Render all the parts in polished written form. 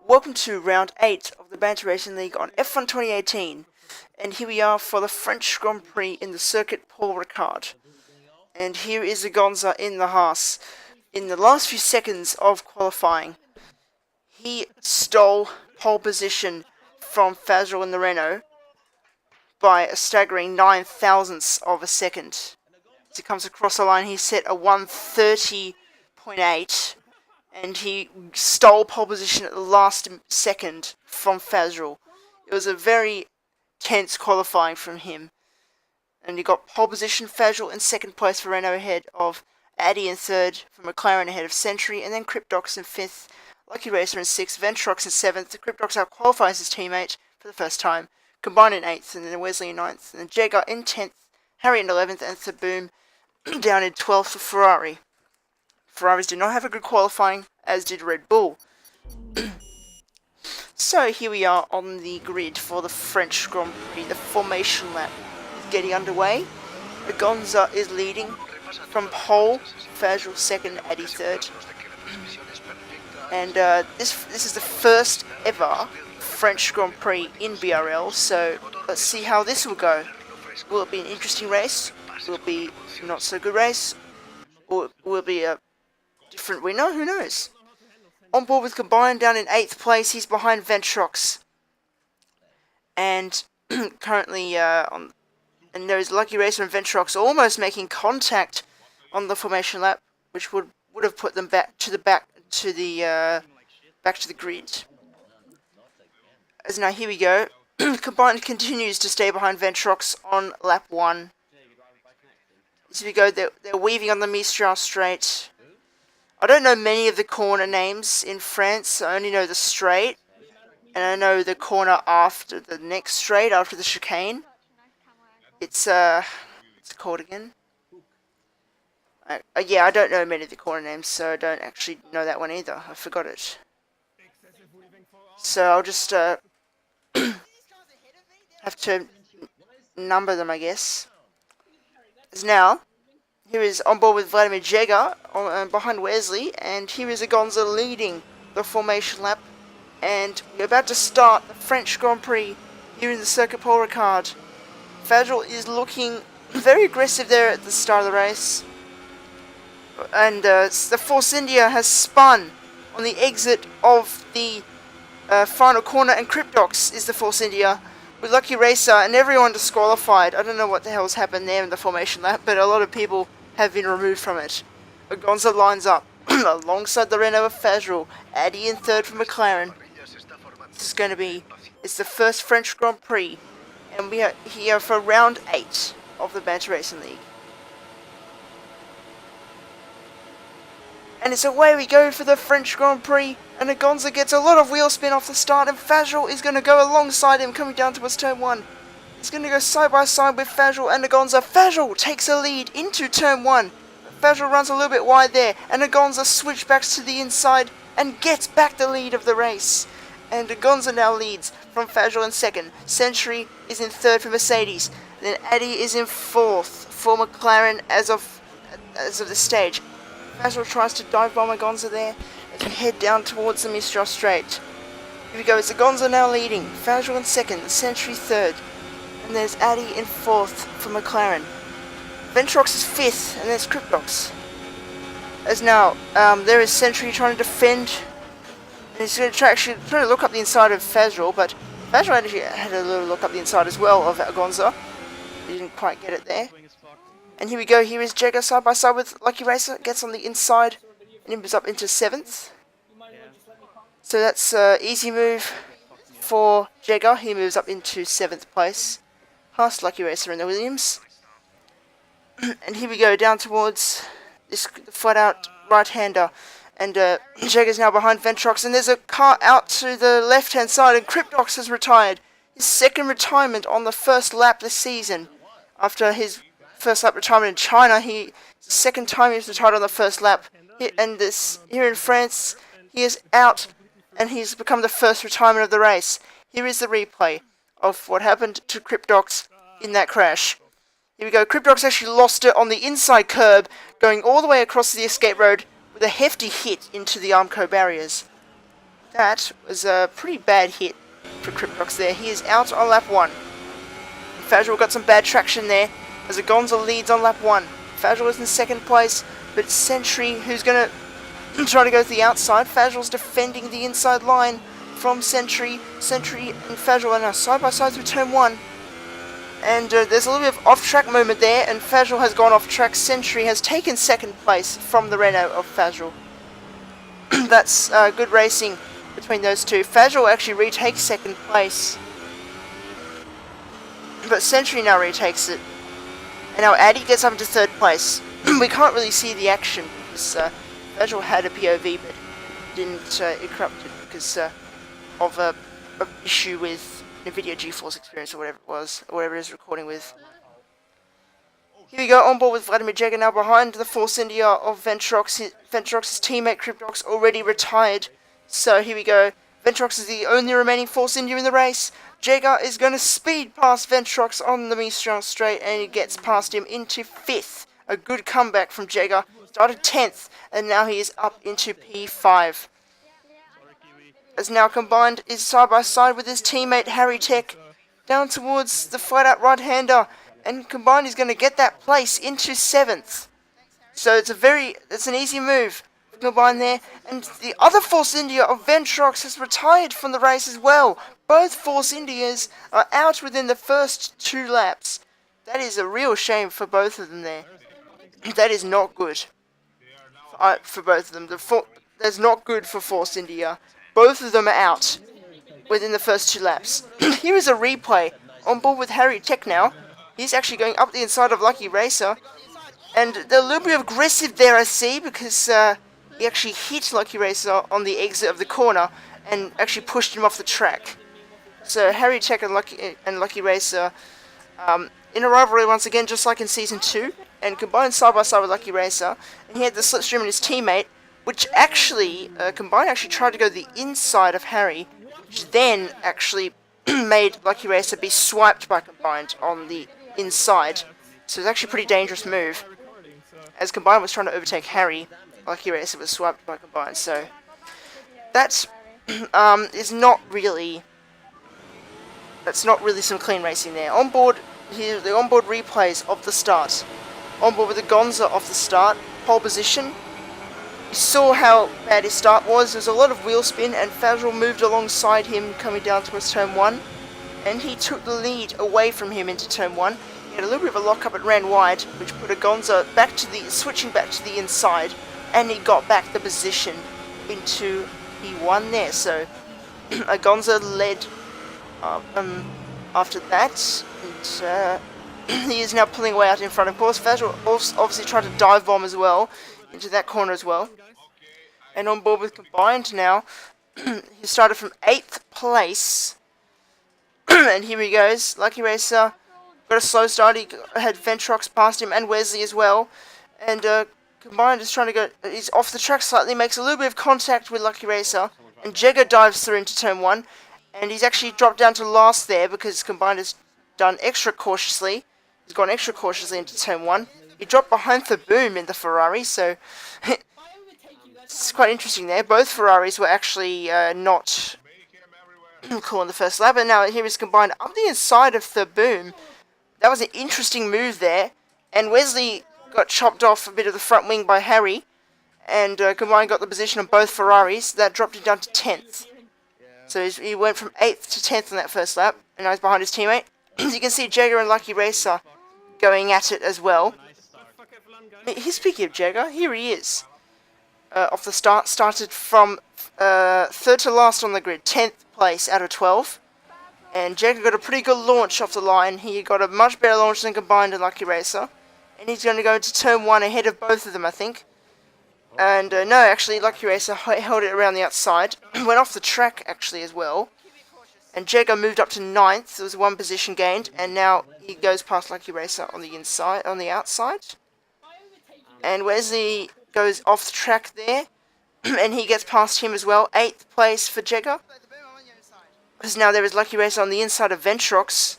Welcome to round 8 of the Banter Racing League on F1 2018, and here we are for the French Grand Prix in the circuit Paul Ricard. And here is Agonza in the Haas. In the last few seconds of qualifying, he stole pole position from Fazrel in the Renault by a staggering 9 thousandths of a second. As he comes across the line, he set a 1:30.8. And he stole pole position at the last second from Fazrel. It was a very tense qualifying from him. And he got pole position, Fazrel in second place for Renault ahead of Addy in third, for McLaren ahead of Century, and then Cryptox in fifth, Lucky Racer in sixth, Ventrox in seventh. Cryptox out-qualifies his teammate for the first time, Combined in eighth, and then Wesley in ninth, and then Jagger in 10th, Harry in 11th, and Thaboom down in 12th for Ferrari. Ferraris did not have a good qualifying, as did Red Bull. So here we are on the grid for the French Grand Prix. The formation lap is getting underway. Agonza is leading from pole, Fazrel second, Addy third. And this is the first ever French Grand Prix in BRL, so let's see how this will go. Will it be an interesting race? Will it be a not so good race? Or will it be a different winner? Who knows? On board with Combined down in 8th place. He's behind Ventrox. And currently and there's Lucky Racer and Ventrox almost making contact on the formation lap, which would have put them back to the grid. As now here we go. Combined continues to stay behind Ventrox on lap 1. As we go, they're weaving on the Mistral straight. I don't know many of the corner names in France. I only know the straight, and I know the corner after the next straight, after the chicane. What's it called again? Yeah, I don't know many of the corner names, so I don't actually know that one either. I forgot it. So I'll just have to number them, I guess. As now, here is on board with Vladimir Jagger behind Wesley, and here is Agonza leading the formation lap. And we're about to start the French Grand Prix here in the circuit Paul Ricard. Fazrel is looking very aggressive there at the start of the race. And the Force India has spun on the exit of the final corner, and Cryptox is the Force India with Lucky Racer and everyone disqualified. I don't know what the hell's happened there in the formation lap, but a lot of people have been removed from it. Agonza lines up alongside the Renault of Fazrel, Addy in third for McLaren. This is going to be, it's the first French Grand Prix, and we are here for round 8 of the Banter Racing League. And it's away we go for the French Grand Prix, and Agonza gets a lot of wheel spin off the start, and Fazrel is going to go alongside him coming down towards turn 1. He's going to go side by side with Fazrel and Agonza. Fazrel takes a lead into turn 1. Fazrel runs a little bit wide there, and Agonza switchbacks to the inside and gets back the lead of the race. And Agonza now leads from Fazrel in second. Century is in third for Mercedes. Then Addy is in fourth for McLaren as of this stage. Fazrel tries to dive bomb Agonza there as we head down towards the Mistral straight. Here we go, it's Agonza now leading. Fazrel in second, Century third. And there's Addy in fourth for McLaren. Ventrox is fifth, and there's Cryptox. As now, there is Century trying to defend. And he's going to try to look up the inside of Fazrel, but Fazrel actually had a little look up the inside as well of Agonza. He didn't quite get it there. And here we go, here is Jagger side by side with Lucky Racer, gets on the inside and he moves up into 7th. So that's an easy move for Jagger, he moves up into 7th place, past Lucky Racer and the Williams. And here we go, down towards this flat out right-hander, and Jagger's now behind Ventrox, and there's a car out to the left-hand side, and Cryptox has retired. His second retirement on the first lap this season. After his first lap retirement in China, second time he was retired on the first lap. Here in France, he is out, and he's become the first retirement of the race. Here is the replay of what happened to Cryptox in that crash. Here we go, Cryptox actually lost it on the inside curb, going all the way across the escape road with a hefty hit into the Armco barriers. that was a pretty bad hit for Cryptox there. He is out on lap 1. Fajrul got some bad traction there as Agonza leads on lap 1. Fajrul is in second place, but Sentry, who's going to try to go to the outside. Fajrul's defending the inside line from Sentry. Sentry and Fajrul are now side by side through turn 1. And there's a little bit of off-track movement there, and Fajrul has gone off-track. Sentry has taken second place from the Renault of Fajrul. That's good racing between those two. Fajrul actually retakes second place, but Sentry now retakes it. And now Addy gets up into third place. We can't really see the action because Fajrul had a POV, but didn't erupt it because of a issue with NVIDIA GeForce Experience or whatever it was, or whatever it is recording with. Here we go, on board with Vladimir Jagger now behind the Force India of Ventrox. Ventrox's teammate Cryptox already retired. So here we go. Ventrox is the only remaining Force India in the race. Jagger is going to speed past Ventrox on the Mistral straight, and he gets past him into 5th. A good comeback from Jagger. Started 10th, and now he is up into P5. As now Combined is side by side with his teammate Harry Tech down towards the flat out right-hander, and Combined is going to get that place into 7th. So it's an easy move for Combined there, and the other Force India of Ventrox has retired from the race as well. Both Force Indias are out within the first 2 laps. That is a real shame for both of them there. That is not good for both of them. That's not good for Force India. Both of them are out within the first 2 laps. Here is a replay on board with Harry Tech now. He's actually going up the inside of Lucky Racer. And they're a little bit aggressive there, I see, because he actually hit Lucky Racer on the exit of the corner and actually pushed him off the track. So Harry Tech and Lucky Racer in a rivalry once again, just like in Season 2, and combined side by side with Lucky Racer. And he had the slipstream in his teammate, which actually, Combined actually tried to go the inside of Harry, which then actually made Lucky Racer be swiped by Combined on the inside. So it's actually a pretty dangerous move. As Combined was trying to overtake Harry, Lucky Racer was swiped by Combined. So that's that's not really some clean racing there. On board here, the onboard replays of the start. On board with Agonza off the start, pole position. You saw how bad his start was. There was a lot of wheel spin, and Fajrul moved alongside him coming down towards turn 1, and he took the lead away from him into turn 1. He had a little bit of a lock up and ran wide, which put Agonza switching back to the inside, and he got back the position into P1 there. So Agonza led after that, and he is now pulling away out in front. Of course, Fajrul obviously tried to dive bomb as well into that corner as well. And on board with Combined now, he started from 8th place, and here he goes. Lucky Racer got a slow start. He had Ventrox past him and Wesley as well, and Combined is trying to go. He's off the track slightly, makes a little bit of contact with Lucky Racer, and Jagger dives through into turn 1, and he's actually dropped down to last there because Combined has done extra cautiously. He's gone extra cautiously into turn 1. He dropped behind the boom in the Ferrari, so it's quite interesting there. Both Ferraris were actually not cool in the first lap, and now here is Combined up the inside of the boom. That was an interesting move there, and Wesley got chopped off a bit of the front wing by Harry, and Combined got the position of both Ferraris. That dropped him down to 10th. So he went from 8th to 10th on that first lap, and now he's behind his teammate. As you can see, Jagger and Lucky Racer going at it as well. Speaking of Jagger, here he is. Off the start, started from 3rd to last on the grid, 10th place out of 12. And Jagger got a pretty good launch off the line. He got a much better launch than Combined and Lucky Racer. And he's going to go into turn 1 ahead of both of them, I think. And no, actually, Lucky Racer held it around the outside. Went off the track, actually, as well. And Jagger moved up to 9th. There was 1 position gained. And now he goes past Lucky Racer on the outside. And Wesley goes off the track there, and he gets past him as well. 8th place for Jagger. Because now there is Lucky Racer on the inside of Ventrox.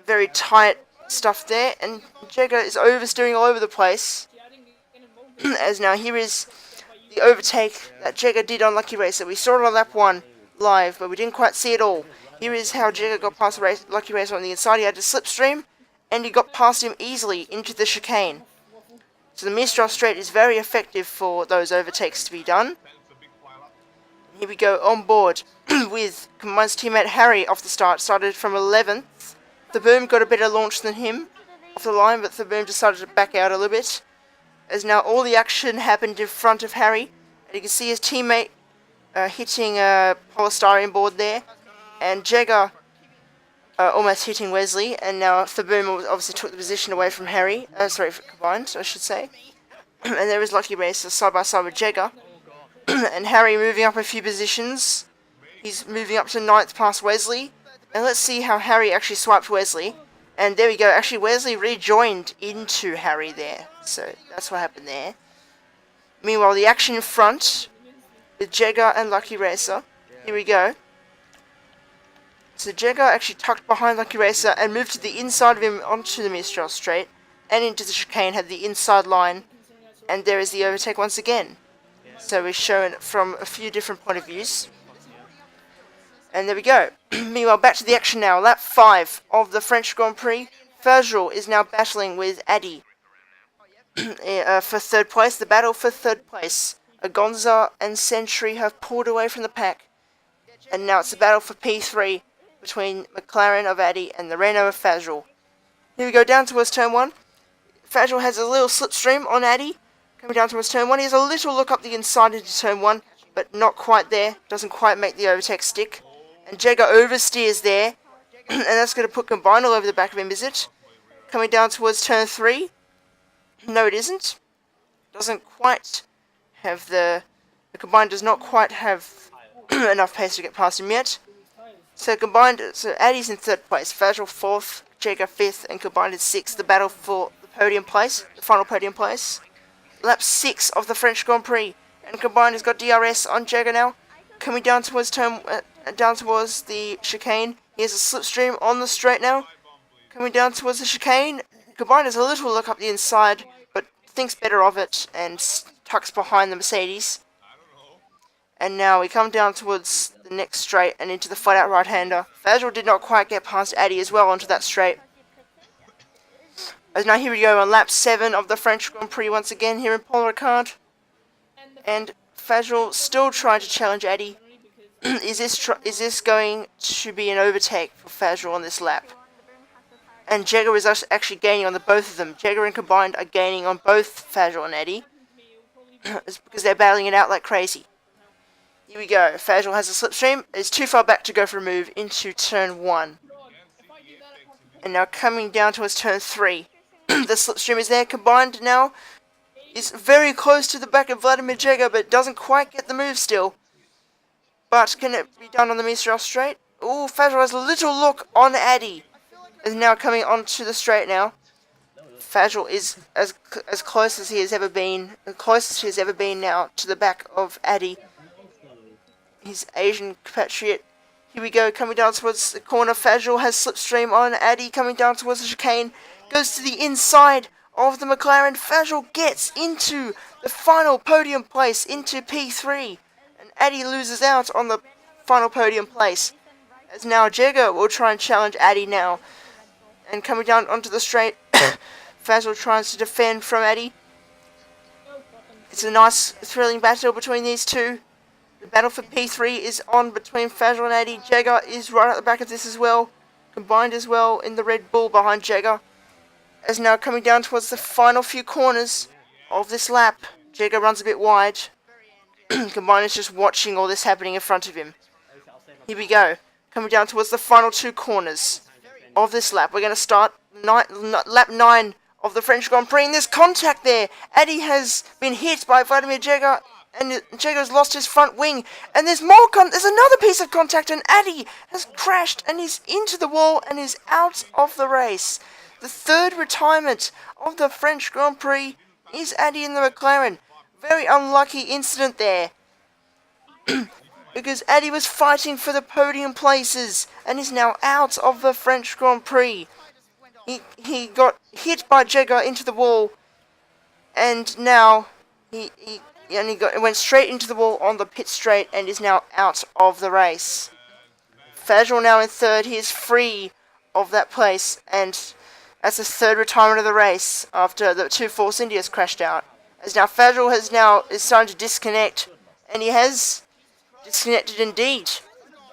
Very tight stuff there, and Jagger is oversteering all over the place. As now here is the overtake that Jagger did on Lucky Racer. We saw it on lap 1 live, but we didn't quite see it all. Here is how Jagger got past Lucky Racer on the inside. He had to slipstream, and he got past him easily into the chicane. So the Mistral straight is very effective for those overtakes to be done. Here we go on board with Combined's teammate Harry off the start. Started from 11th. The Boom got a better launch than him off the line, but the Boom decided to back out a little bit. As now all the action happened in front of Harry. And you can see his teammate hitting a polystyrene board there. And Jagger almost hitting Wesley. And now the Boom obviously took the position away from Harry. Sorry, for Combined, I should say. And there is Lucky Racer side by side with Jagger. And Harry moving up a few positions. He's moving up to 9th past Wesley. And let's see how Harry actually swiped Wesley. And there we go. Actually, Wesley rejoined into Harry there. So that's what happened there. Meanwhile, the action in front with Jagger and Lucky Racer. Here we go. So Jagger actually tucked behind Lucky Racer and moved to the inside of him onto the Mistral straight. And into the chicane, had the inside line. And there is the overtake once again. So we're shown from a few different point of views. And there we go. Meanwhile, back to the action now. Lap 5 of the French Grand Prix. Ferjal is now battling with Addy for 3rd place. The battle for 3rd place. Agonza and Sentry have pulled away from the pack. And now it's a battle for P3 between McLaren of Addy and the Renault of Ferjal. Here we go down towards turn 1. Ferjal has a little slipstream on Addy. Coming down towards turn 1, he has a little look up the inside into turn 1, but not quite there. Doesn't quite make the overtake stick. And Jagger oversteers there, and that's going to put Combined all over the back of him, is it? Coming down towards turn 3. No, it isn't. Doesn't quite have the Combined does not quite have enough pace to get past him yet. So Addy's in 3rd place, Ferjal 4th, Jagger 5th, and Combined is 6th. The battle for the podium place, the final podium place. Lap 6 of the French Grand Prix, and Combined has got DRS on Jagger now. Coming down towards down towards the chicane. He has a slipstream on the straight now. Coming down towards the chicane. Combined has a little look up the inside, but thinks better of it and tucks behind the Mercedes. And now we come down towards the next straight and into the flat-out right-hander. Ferjal did not quite get past Addy as well onto that straight. As now here we go on lap 7 of the French Grand Prix once again here in Paul Ricard. And Ferjal still trying to challenge Addy. Is this going to be an overtake for Ferjal on this lap? And Jagger is actually gaining on the both of them. Jagger and Combined are gaining on both Ferjal and Addy. It's because they're battling it out like crazy. Here we go. Ferjal has a slipstream. It's too far back to go for a move into turn 1. And now coming down towards turn 3. The slipstream is there. Combined now is very close to the back of Vladimir Jagger, but doesn't quite get the move still. But can it be done on the Mistral straight? Ooh, Ferjal has a little look on Addy. Is now coming onto the straight now. Ferjal is as close as he has ever been, the closest he has ever been now to the back of Addy, his Asian compatriot. Here we go, coming down towards the corner. Ferjal has slipstream on Addy, coming down towards the chicane. Goes to the inside of the McLaren. Ferjal gets into the final podium place, into P3. And Addy loses out on the final podium place. As now Jagger will try and challenge Addy now. And coming down onto the straight, Ferjal tries to defend from Addy. It's a nice, thrilling battle between these two. The battle for P3 is on between Ferjal and Addy. Jagger is right at the back of this as well. Combined as well in the Red Bull behind Jagger. As now coming down towards the final few corners of this lap. Jagger runs a bit wide. Combined is just watching all this happening in front of him. Here we go. Coming down towards the final 2 corners of this lap. We're going to start lap 9 of the French Grand Prix. And there's contact there. Addy has been hit by Vladimir Jagger. And Jagger has lost his front wing. And there's more there's another piece of contact. And Addy has crashed and is into the wall and is out of the race. The 3rd retirement of the French Grand Prix is Addy in the McLaren. Very unlucky incident there. Because Addy was fighting for the podium places and is now out of the French Grand Prix. He got hit by Jagger into the wall. And now he and it went straight into the wall on the pit straight and is now out of the race. Fajrul now in third. He is free of that place, and that's the third retirement of the race after the two Force Indias crashed out. As now Fajrul is starting to disconnect, and he has disconnected indeed.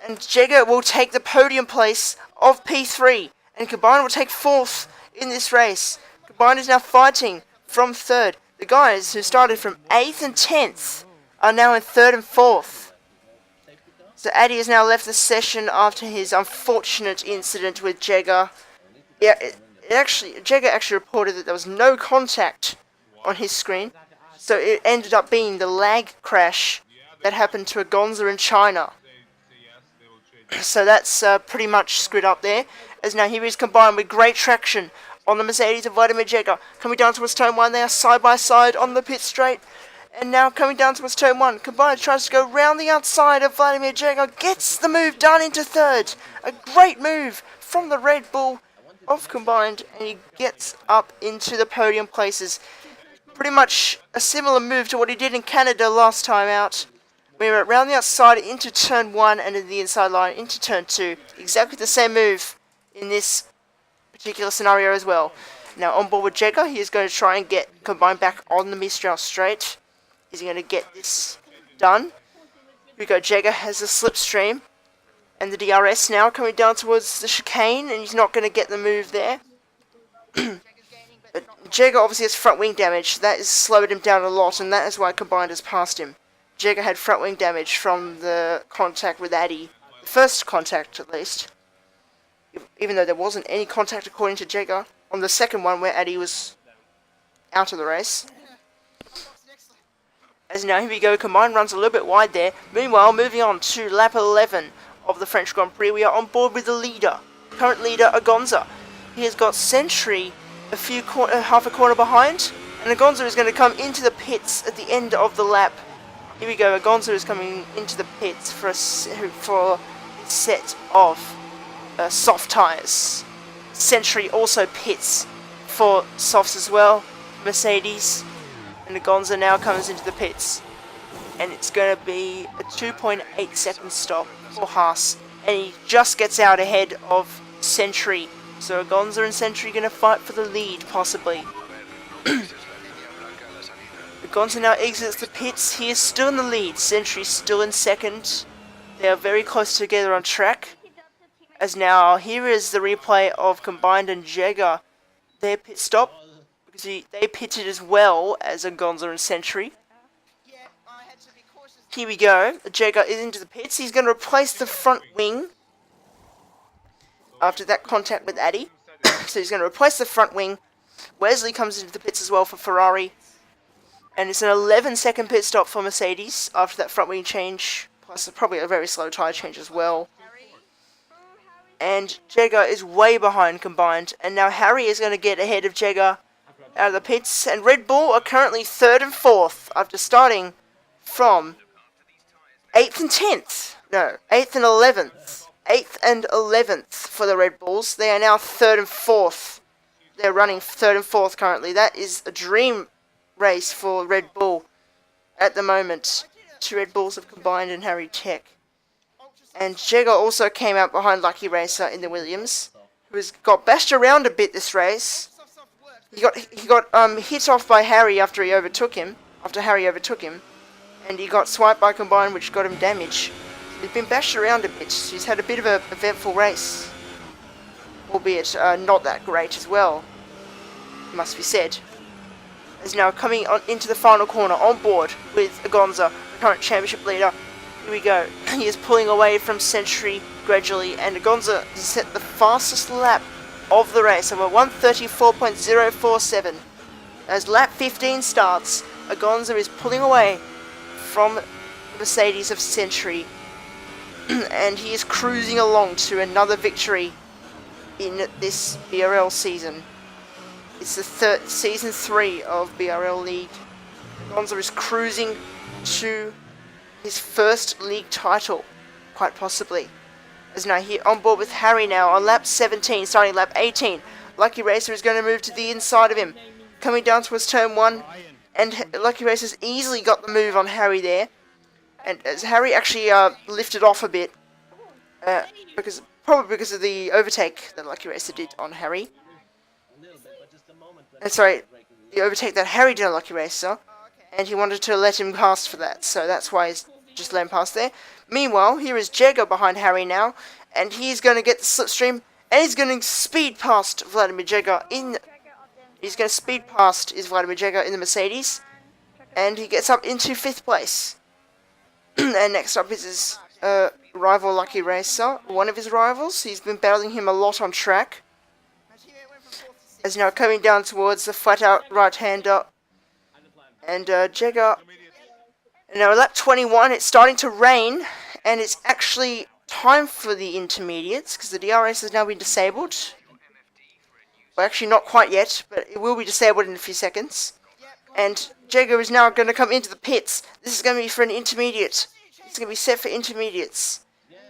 And Jagger will take the podium place of P3, and Combined will take fourth in this race. Combined is now fighting from third. The guys who started from 8th and 10th are now in 3rd and 4th. So Addy has now left the session after his unfortunate incident with Jagger. Yeah, Jagger actually reported that there was no contact on his screen, so it ended up being the lag crash that happened to Agonza in China. So that's pretty much screwed up there, as now here is Combined with great traction on the Mercedes of Vladimir Jagger. Coming down towards turn 1, they are side by side on the pit straight. And now coming down towards turn 1, Combined tries to go round the outside of Vladimir Jagger, gets the move done into third. A great move from the Red Bull of Combined, and he gets up into the podium places. Pretty much a similar move to what he did in Canada last time out. We were around the outside into turn 1 and in the inside line into turn 2. Exactly the same move in this particular scenario as well. Now on board with Jagger, he is going to try and get Combined back on the Mistral straight. Is he going to get this done? Here we go, Jagger has a slipstream. And the DRS now coming down towards the chicane, and he's not going to get the move there. But Jagger obviously has front wing damage. That has slowed him down a lot, and that is why Combined has passed him. Jagger had front wing damage from the contact with Addy. The first contact, at least. Even though there wasn't any contact according to Jagger on the second one where Addy was out of the race. As now here we go, Combined runs a little bit wide there. Meanwhile, moving on to lap 11 of the French Grand Prix, we are on board with the leader, current leader Agonza. He has got Sentry half a corner behind, and Agonza is going to come into the pits at the end of the lap. Here we go, Agonza is coming into the pits for a set of soft tyres. Sentry also pits for softs as well, Mercedes, and Agonza now comes into the pits. And it's going to be a 2.8 second stop for Haas, and he just gets out ahead of Sentry. So Agonza and Sentry going to fight for the lead, possibly. Agonza now exits the pits. He is still in the lead. Sentry still in second. They are very close together on track. As now, here is the replay of Combined and Jagger. Their pit stop, because they pitted as well as Agonza and Sentry. Here we go. Jagger is into the pits. He's going to replace the front wing after that contact with Addy. So he's going to replace the front wing. Wesley comes into the pits as well for Ferrari. And it's an 11-second pit stop for Mercedes after that front wing change. Plus probably a very slow tyre change as well. And Jagger is way behind Combined. And now Harry is going to get ahead of Jagger out of the pits. And Red Bull are currently 3rd and 4th after starting from 8th and 10th. No, 8th and 11th. 8th and 11th for the Red Bulls. They are now 3rd and 4th. They're running 3rd and 4th currently. That is a dream race for Red Bull at the moment. Two Red Bulls have Combined and Harry Tech. And Jagger also came out behind Lucky Racer in the Williams, who got bashed around a bit this race. He got hit off by Harry after Harry overtook him, and he got swiped by Combined, which got him damage. He's been bashed around a bit. He's had a bit of an eventful race, albeit not that great as well, must be said. Is now coming on into the final corner on board with Agonza, the current championship leader. Here we go. He is pulling away from Sentry gradually, and Agonza has set the fastest lap of the race of a 1:34.047. As lap 15 starts, Agonza is pulling away from Mercedes of Sentry, and he is cruising along to another victory in this BRL season. It's the season 3 of BRL League. Agonza is cruising to his first league title, quite possibly. As now here on board with Harry now on lap 17, starting lap 18. Lucky Racer is going to move to the inside of him. Coming down towards turn 1, And Lucky Racers easily got the move on Harry there. And as Harry actually lifted off a bit, probably because of the overtake that Lucky Racer did on Harry. Sorry, the overtake that Harry did on Lucky Racer, and he wanted to let him pass for that, so that's why he's just let him pass there. Meanwhile, here is Jagger behind Harry now, and he's going to get the slipstream, and he's going to speed past Vladimir Jagger in... He's going to speed past Vladimir Jagger in the Mercedes, and he gets up into 5th place. And next up is his rival Lucky Racer, one of his rivals. He's been battling him a lot on track. As now coming down towards the flat-out right-hander. And Jagger... Now lap 21, it's starting to rain, and it's actually time for the intermediates, because the DRS has now been disabled. Well, actually not quite yet, but it will be disabled in a few seconds. And Jagger is now going to come into the pits. This is going to be for an intermediate. It's going to be set for intermediates.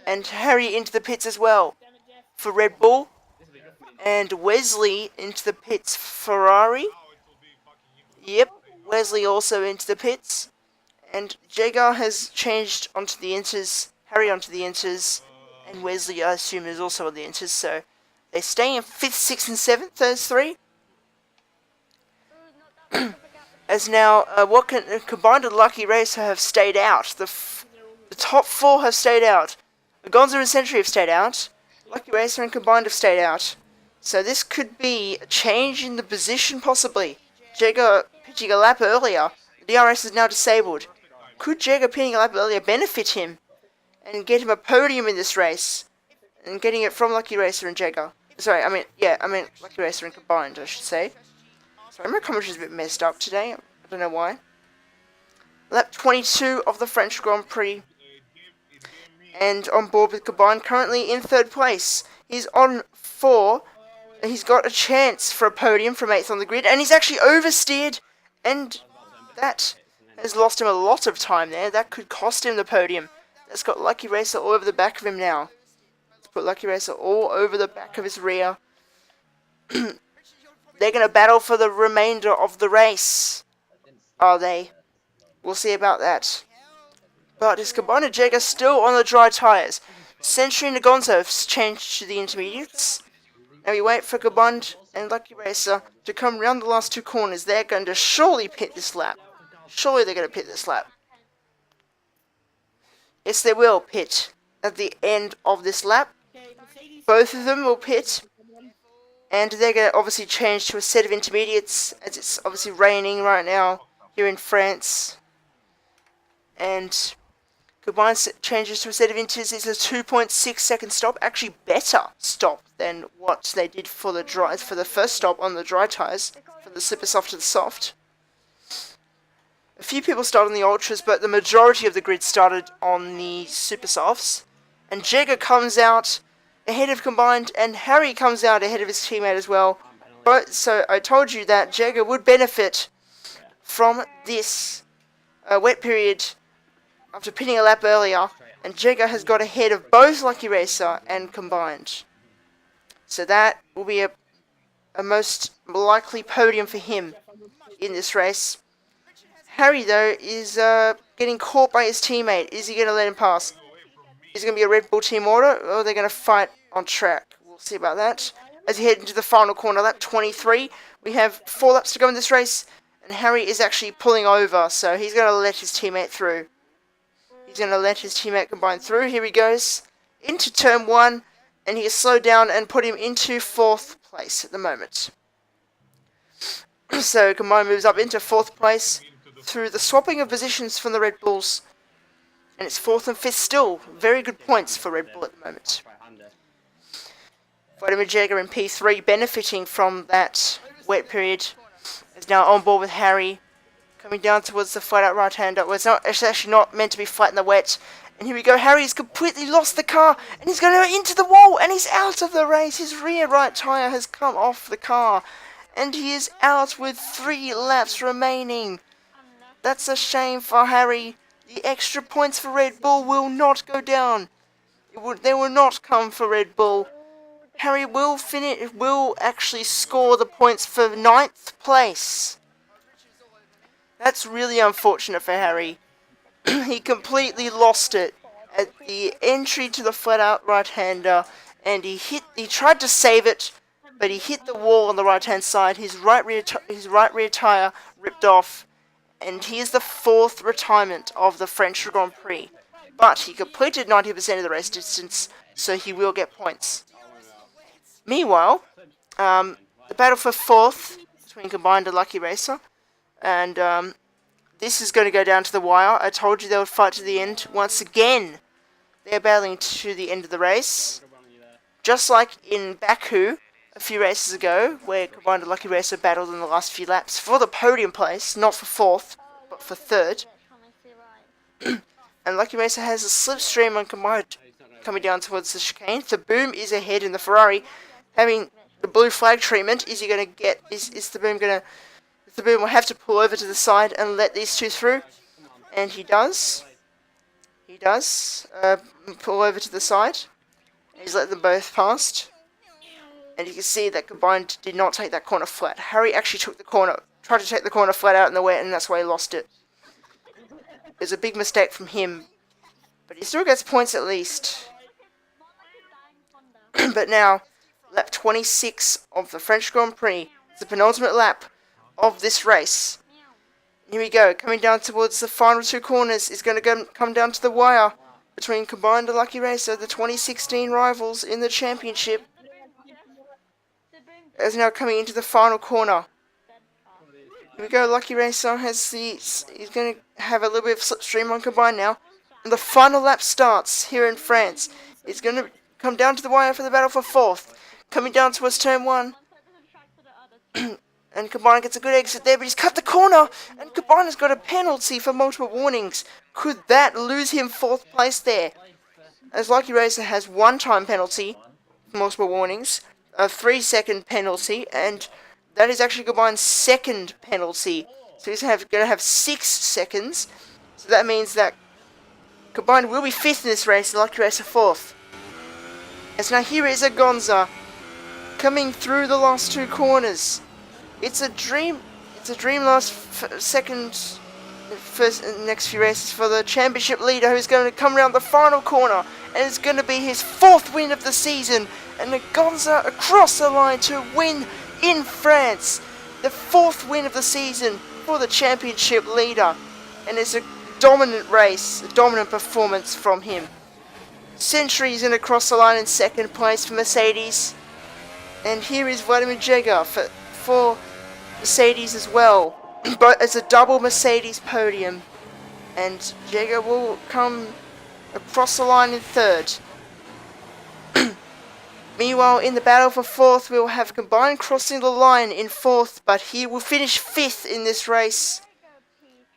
And Harry into the pits as well for Red Bull. And Wesley into the pits for Ferrari. Yep, Wesley also into the pits. And Jagger has changed onto the inters, Harry onto the inters, and Wesley, I assume, is also on the inters, so they stay in 5th, 6th, and 7th, those three. As now, Combined and Lucky Racer have stayed out. The top 4 have stayed out. Agonza and Sentry have stayed out. Lucky Racer and Combined have stayed out. So this could be a change in the position, possibly. Jagger pitching a lap earlier. The DRS is now disabled. Could Jagger pitching a lap earlier benefit him and get him a podium in this race? And getting it from Lucky Racer and Jagger. Sorry, I mean Lucky Racer and Combined, I should say. Sorry, my commentary is a bit messed up today. I don't know why. Lap 22 of the French Grand Prix. And on board with Combined, currently in 3rd place. He's on 4. He's got a chance for a podium from 8th on the grid. And he's actually oversteered. And that has lost him a lot of time there. That could cost him the podium. That's got Lucky Racer all over the back of him now. Let's put Lucky Racer all over the back of his rear. They're going to battle for the remainder of the race. Are they? We'll see about that. But is Combined and Jagger still on the dry tyres? Sentry and Agonza have changed to the intermediates. Now we wait for Combined and Lucky Racer to come round the last 2 corners. They're going to surely pit this lap. Surely they're going to pit this lap. Yes, they will pit at the end of this lap. Both of them will pit. And they're going to obviously change to a set of intermediates, as it's obviously raining right now here in France. And Combined changes to a set of inters. It's a 2.6 second stop. Actually better stop than what they did for the first stop on the dry tyres, from the super soft to the soft. A few people started on the ultras, but the majority of the grid started on the super softs. And Jagger comes out ahead of Combined, and Harry comes out ahead of his teammate as well. So I told you that Jagger would benefit from this wet period after pitting a lap earlier, and Jagger has got ahead of both Lucky Racer and Combined. So that will be a most likely podium for him in this race. Harry, though, is getting caught by his teammate. Is he going to let him pass? Is it going to be a Red Bull team order, or are they going to fight on track? We'll see about that. As he head into the final corner, lap 23, we have 4 laps to go in this race, and Harry is actually pulling over, so he's going to let his teammate through. He's going to let his teammate Combine through. Here he goes into turn 1, and he is slowed down and put him into 4th place at the moment. So Combine moves up into 4th place through the swapping of positions from the Red Bulls. And it's 4th and 5th still. Very good points for Red Bull at the moment. Vladimir Jagger in P3 benefiting from that wet period. Is now on board with Harry. Coming down towards the flat out right hander. Well, it's actually not meant to be flat in the wet. And here we go. Harry's completely lost the car. And he's going to go into the wall. And he's out of the race. His rear right tyre has come off the car. And he is out with 3 laps remaining. That's a shame for Harry. The extra points for Red Bull will not go down. They will not come for Red Bull. Harry will actually score the points for 9th place. That's really unfortunate for Harry. He completely lost it at the entry to the flat-out right-hander, and he tried to save it, but he hit the wall on the right-hand side. His right rear tire ripped off, and he is the 4th retirement of the French Grand Prix. But he completed 90% of the race distance, so he will get points. Meanwhile, the battle for 4th between Combined and Lucky Racer, and this is going to go down to the wire. I told you they would fight to the end. Once again, they're battling to the end of the race. Just like in Baku a few races ago, where Combined and Lucky Racer battled in the last few laps for the podium place, not for 4th, but for 3rd. And Lucky Racer has a slipstream on Combined coming down towards the chicane. The Boom is ahead in the Ferrari, having the blue flag treatment. Is he going to get? Is the Boom going to? The Boom will have to pull over to the side and let these two through, and he does. He does pull over to the side. He's let them both past, and you can see that Combined did not take that corner flat. Harry actually took the corner, tried to take the corner flat out in the wet, and that's why he lost it. It was a big mistake from him, but he still gets points at least. But now, lap 26 of the French Grand Prix, the penultimate lap of this race. Here we go, coming down towards the final 2 corners is going to come down to the wire between Combined and Lucky Racer, the 2016 rivals in the championship. Is now coming into the final corner. Here we go, Lucky Racer he's going to have a little bit of slipstream on Combined now. And the final lap starts here in France. It's going to come down to the wire for the battle for 4th. Coming down towards turn 1. And Combined gets a good exit there, but he's cut the corner. And Combined has got a penalty for multiple warnings. Could that lose him 4th place there? As Lucky Racer has 1 time penalty, multiple warnings, a 3-second penalty, and that is actually Combined's 2nd penalty. So he's going to have 6 seconds. So that means that Combined will be 5th in this race, and Lucky Racer 4th. As now here is Agonza coming through the last 2 corners. It's a dream next few races for the championship leader, who's going to come around the final corner, and it's going to be his 4th win of the season. And Agonza across the line to win in France, the 4th win of the season for the championship leader. And it's a dominant race, a dominant performance from him. Century is going to cross the line in 2nd place for Mercedes, and here is Vladimir Jega for Mercedes as well, but it's a double Mercedes podium, and Jega will come across the line in 3rd. Meanwhile, in the battle for 4th, we'll have Combined crossing the line in 4th, but he will finish 5th in this race,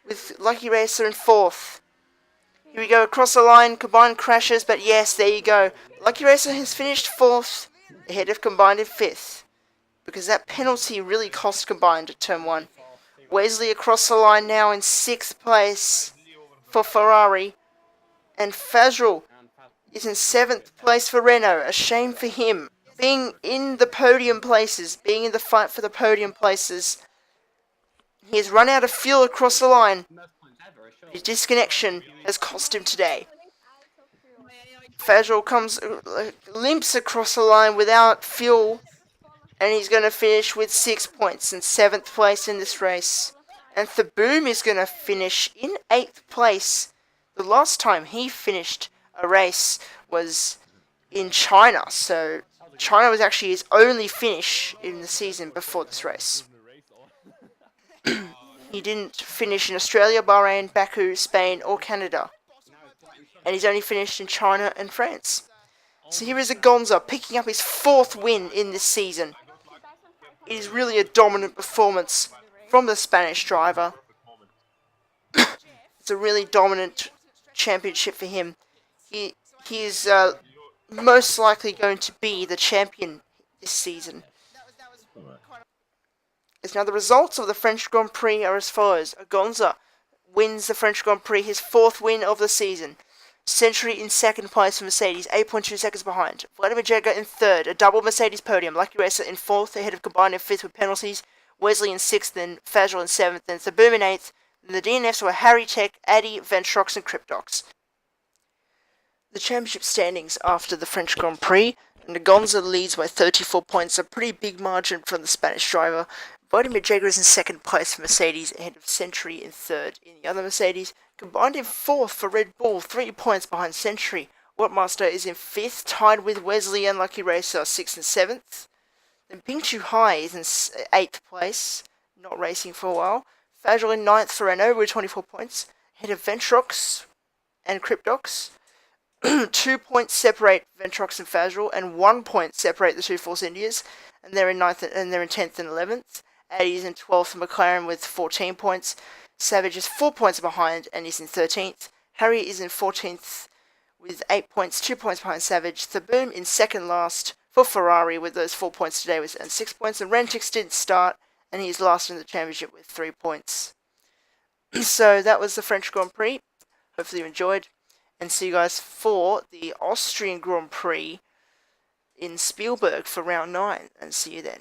with Lucky Racer in 4th. Here we go, across the line, Combined crashes, but yes, there you go. Lucky Racer has finished 4th, ahead of Combined in 5th, because that penalty really cost Combined at turn 1. Wesley across the line now in 6th place for Ferrari, and Fazrul is in 7th place for Renault. A shame for him, being in the podium places, being in the fight for the podium places. He has run out of fuel across the line. His disconnection has cost him today. Fazrul limps across the line without fuel, and he's going to finish with 6 points in 7th place in this race. And the Boom is going to finish in 8th place. The last time he finished a race was in China, so China was actually his only finish in the season before this race. He didn't finish in Australia, Bahrain, Baku, Spain, or Canada. And he's only finished in China and France. So here is Agonza picking up his 4th win in this season. It is really a dominant performance from the Spanish driver. It's a really dominant championship for him. He is most likely going to be the champion this season. As now the results of the French Grand Prix are as follows. Agonza wins the French Grand Prix, his 4th win of the season. Century in 2nd place for Mercedes, 8.2 seconds behind. Vladimir Jega in 3rd, a double Mercedes podium. Lucky Racer in 4th, ahead of Combined in 5th with penalties. Wesley in 6th, then Fazrul in 7th, then Boom in 8th, And the DNFs were Harry, Tech, Addy, Ventrox, and Cryptox. The championship standings after the French Grand Prix, and Agonza leads by 34 points, a pretty big margin from the Spanish driver. Vladimir Jager is in second place for Mercedes, ahead of Century in third in the other Mercedes. Combined in fourth for Red Bull, 3 points behind Century. Wattmaster is in fifth, tied with Wesley and Lucky Racer, 6th and 7th. Then Ping Chu Hai is in 8th place, not racing for a while. Fajal in 9th for Renault with 24 points, ahead of Ventrox and Cryptox. 2 points separate Ventrox and Fajal, and 1 point separate the two Force Indias, and they're in 9th and they're in 10th and 11th. Addy is in 12th for McLaren with 14 points. Savage is 4 points behind and is in 13th. Harry is in 14th with 8 points, 2 points behind Savage. Thaboom in second last for Ferrari with those 4 points today and 6 points. And Rentix didn't start, and he's last in the championship with 3 points. So that was the French Grand Prix. Hopefully you enjoyed. And see you guys for the Austrian Grand Prix in Spielberg for round 9. And see you then.